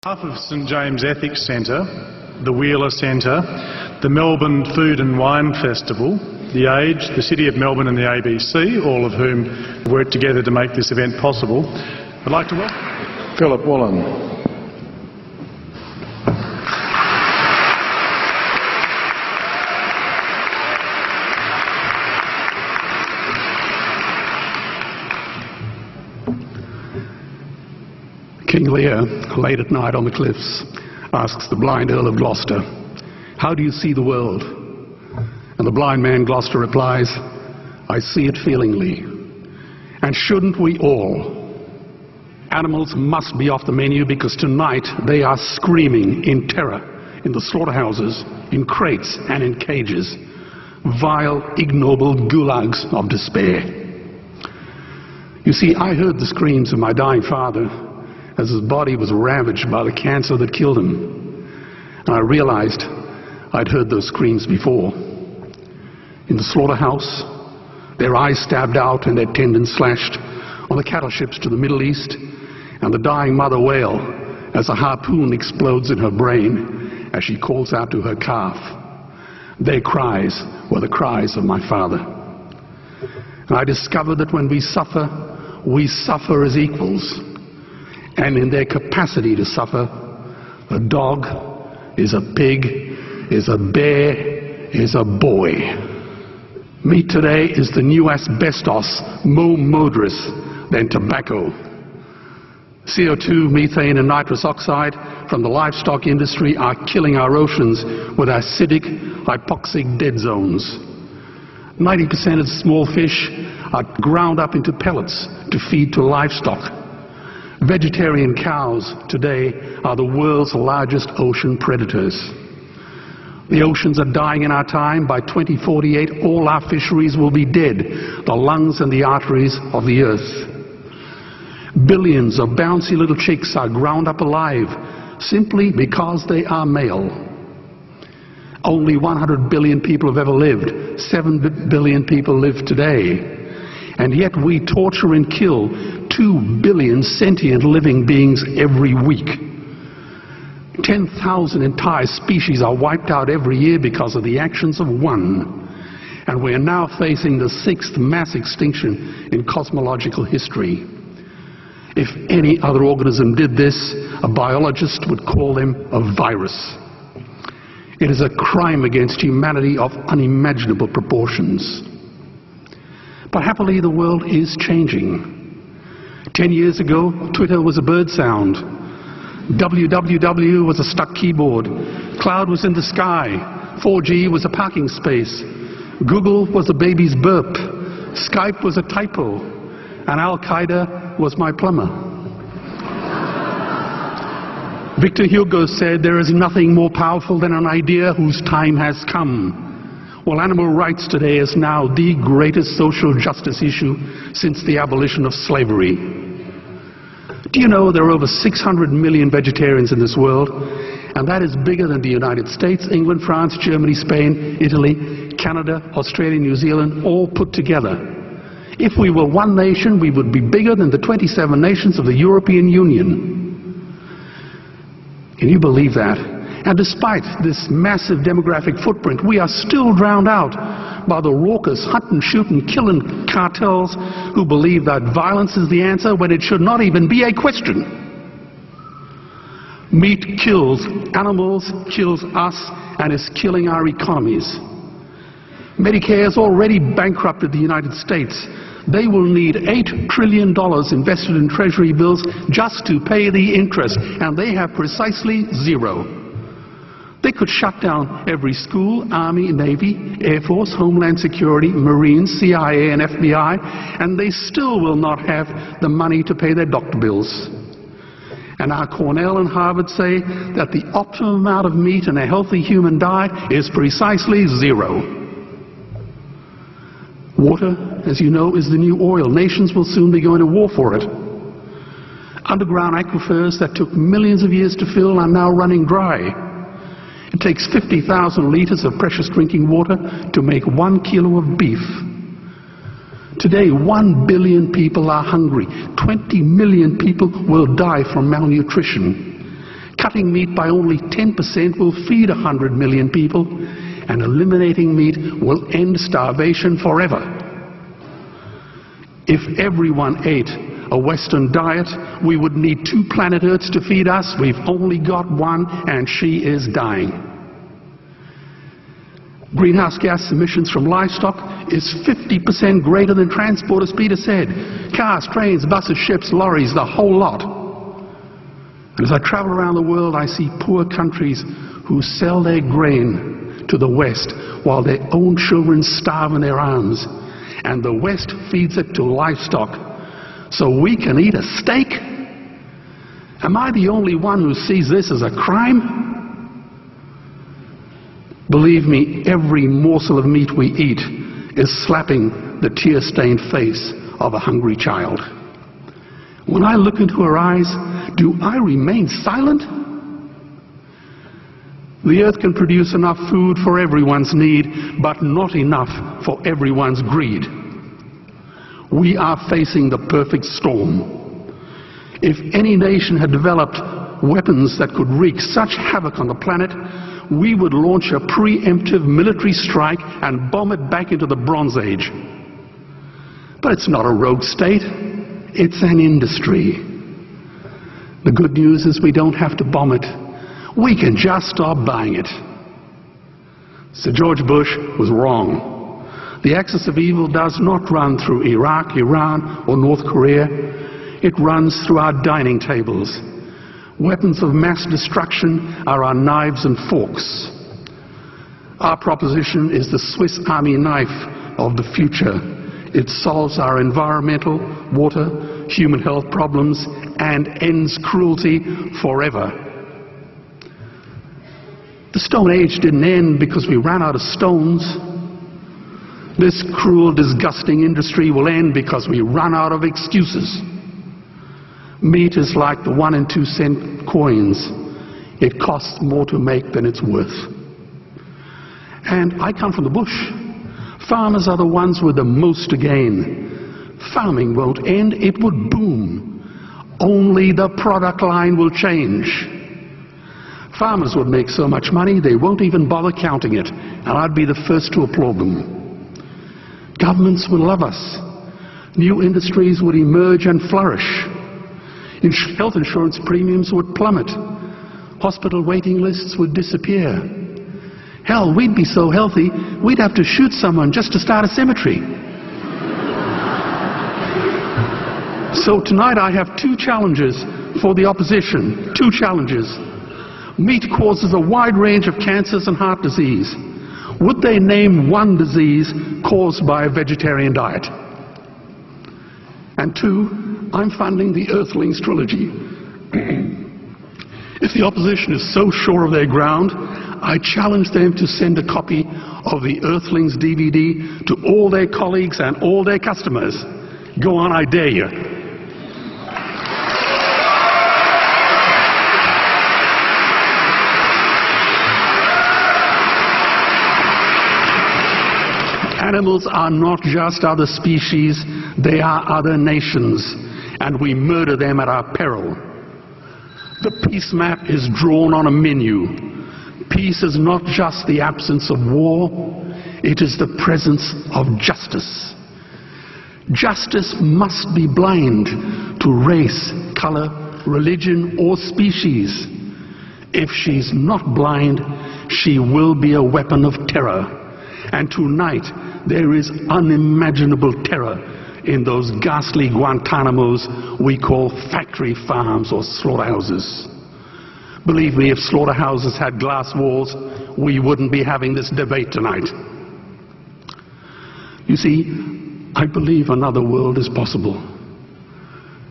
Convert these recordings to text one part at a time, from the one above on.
On behalf of St James Ethics Centre, the Wheeler Centre, the Melbourne Food and Wine Festival, The Age, the City of Melbourne and the ABC, all of whom worked together to make this event possible, I'd like to welcome Philip Wollen. King Lear, late at night on the cliffs, asks the blind Earl of Gloucester, "How do you see the world?" And the blind man Gloucester replies, "I see it feelingly. And shouldn't we all? Animals must be off the menu because tonight they are screaming in terror in the slaughterhouses, in crates and in cages, vile, ignoble gulags of despair." You see, I heard the screams of my dying father as his body was ravaged by the cancer that killed him. And I realized I'd heard those screams before. In the slaughterhouse, their eyes stabbed out and their tendons slashed, on the cattle ships to the Middle East, and the dying mother wail as a harpoon explodes in her brain as she calls out to her calf. Their cries were the cries of my father. And I discovered that when we suffer as equals. And in their capacity to suffer, a dog is a pig, is a bear, is a boy. Meat today is the new asbestos, more murderous than tobacco. CO2, methane and nitrous oxide from the livestock industry are killing our oceans with acidic, hypoxic dead zones. 90% of small fish are ground up into pellets to feed to livestock. Vegetarian cows today are the world's largest ocean predators. The oceans are dying in our time. By 2048, all our fisheries will be dead, the lungs and the arteries of the earth. Billions of bouncy little chicks are ground up alive simply because they are male. Only 100 billion people have ever lived. 7 billion people live today. And yet we torture and kill 2 billion sentient living beings every week. 10,000 entire species are wiped out every year because of the actions of one. And we are now facing the 6th mass extinction in cosmological history. If any other organism did this, a biologist would call them a virus. It is a crime against humanity of unimaginable proportions. But happily, the world is changing. 10 years ago, Twitter was a bird sound. www was a stuck keyboard. Cloud was in the sky. 4G was a parking space. Google was a baby's burp. Skype was a typo. And Al-Qaeda was my plumber. Victor Hugo said, "There is nothing more powerful than an idea whose time has come." Well, animal rights today is now the greatest social justice issue since the abolition of slavery. Do you know there are over 600 million vegetarians in this world? And that is bigger than the United States, England, France, Germany, Spain, Italy, Canada, Australia, New Zealand, all put together. If we were one nation, we would be bigger than the 27 nations of the European Union. Can you believe that? And despite this massive demographic footprint, we are still drowned out by the raucous hunt and shoot and killing cartels who believe that violence is the answer when it should not even be a question. Meat kills animals, kills us, and is killing our economies. Medicare has already bankrupted the United States. They will need $8 trillion invested in treasury bills just to pay the interest, and they have precisely zero. They could shut down every school, Army, Navy, Air Force, Homeland Security, Marines, CIA and FBI, and they still will not have the money to pay their doctor bills. And our Cornell and Harvard say that the optimum amount of meat in a healthy human diet is precisely zero. Water, as you know, is the new oil. Nations will soon be going to war for it. Underground aquifers that took millions of years to fill are now running dry. It takes 50,000 liters of precious drinking water to make 1 kilo of beef. Today, 1 billion people are hungry. 20 million people will die from malnutrition. Cutting meat by only 10% will feed 100 million people, and eliminating meat will end starvation forever. If everyone ate a Western diet, we would need 2 planet Earths to feed us. We've only got one, and she is dying. Greenhouse gas emissions from livestock is 50% greater than transport, as Peter said. Cars, trains, buses, ships, lorries, the whole lot. And as I travel around the world, I see poor countries who sell their grain to the West while their own children starve in their arms. And the West feeds it to livestock so we can eat a steak? Am I the only one who sees this as a crime? Believe me, every morsel of meat we eat is slapping the tear-stained face of a hungry child. When I look into her eyes, do I remain silent? The earth can produce enough food for everyone's need, but not enough for everyone's greed. We are facing the perfect storm. If any nation had developed weapons that could wreak such havoc on the planet, we would launch a preemptive military strike and bomb it back into the Bronze Age. But it's not a rogue state, it's an industry. The good news is we don't have to bomb it. We can just stop buying it. Sir George Bush was wrong. The axis of evil does not run through Iraq, Iran, or North Korea. It runs through our dining tables. Weapons of mass destruction are our knives and forks. Our proposition is the Swiss Army knife of the future. It solves our environmental, water, human health problems and ends cruelty forever. The Stone Age didn't end because we ran out of stones. This cruel, disgusting industry will end because we run out of excuses. Meat is like the 1 and 2 cent coins. It costs more to make than it's worth. And I come from the bush. Farmers are the ones with the most to gain. Farming won't end, it would boom. Only the product line will change. Farmers would make so much money they won't even bother counting it, and I'd be the first to applaud them. Governments would love us. New industries would emerge and flourish. Health insurance premiums would plummet. Hospital waiting lists would disappear. Hell, we'd be so healthy, we'd have to shoot someone just to start a cemetery. So tonight I have 2 challenges for the opposition. 2 challenges. Meat causes a wide range of cancers and heart disease. Would they name one disease caused by a vegetarian diet? And 2, I'm funding the Earthlings trilogy. If the opposition is so sure of their ground, I challenge them to send a copy of the Earthlings DVD to all their colleagues and all their customers. Go on, I dare you. Animals are not just other species, they are other nations, and we murder them at our peril. The peace map is drawn on a menu. Peace is not just the absence of war, it is the presence of justice. Justice must be blind to race, color, religion, or species. If she's not blind, she will be a weapon of terror. And tonight, there is unimaginable terror in those ghastly Guantanamos we call factory farms or slaughterhouses. Believe me, if slaughterhouses had glass walls, we wouldn't be having this debate tonight. You see, I believe another world is possible.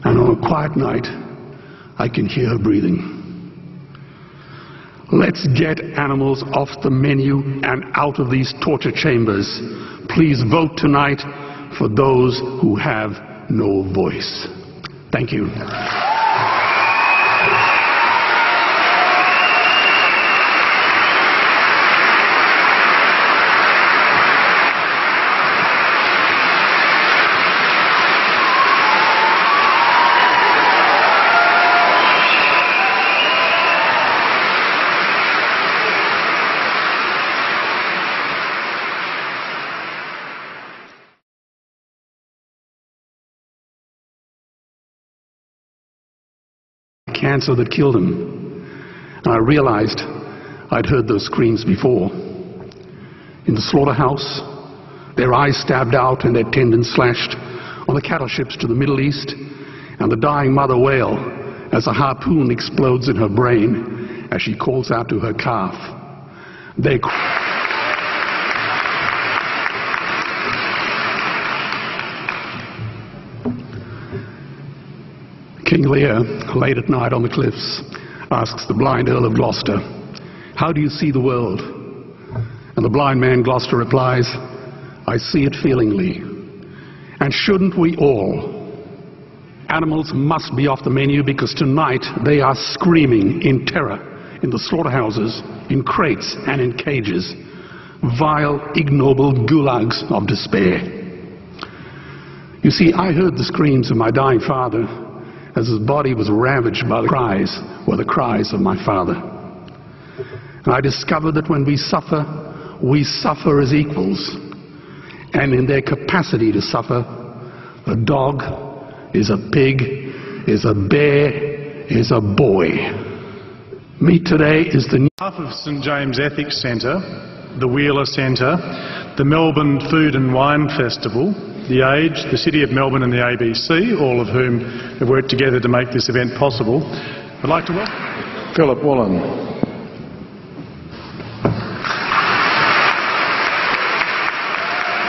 And on a quiet night, I can hear her breathing. Let's get animals off the menu and out of these torture chambers. Please vote tonight for those who have no voice. Thank you. cancer that killed him. And I realized I'd heard those screams before. In the slaughterhouse, their eyes stabbed out and their tendons slashed, on the cattle ships to the Middle East, and the dying mother wail as a harpoon explodes in her brain as she calls out to her calf. They King Lear, late at night on the cliffs, asks the blind Earl of Gloucester, "How do you see the world?" And the blind man Gloucester replies, "I see it feelingly." And shouldn't we all? Animals must be off the menu because tonight they are screaming in terror in the slaughterhouses, in crates and in cages. Vile, ignoble gulags of despair. You see, I heard the screams of my dying father as his body was ravaged by the cries of my father. And I discovered that when we suffer as equals. And in their capacity to suffer, a dog is a pig, is a bear, is a boy. Meet today is the behalf of St James Ethics Centre, the Wheeler Centre, the Melbourne Food and Wine Festival, the Age, the City of Melbourne and the ABC, all of whom have worked together to make this event possible. I'd like to welcome Philip Wollen.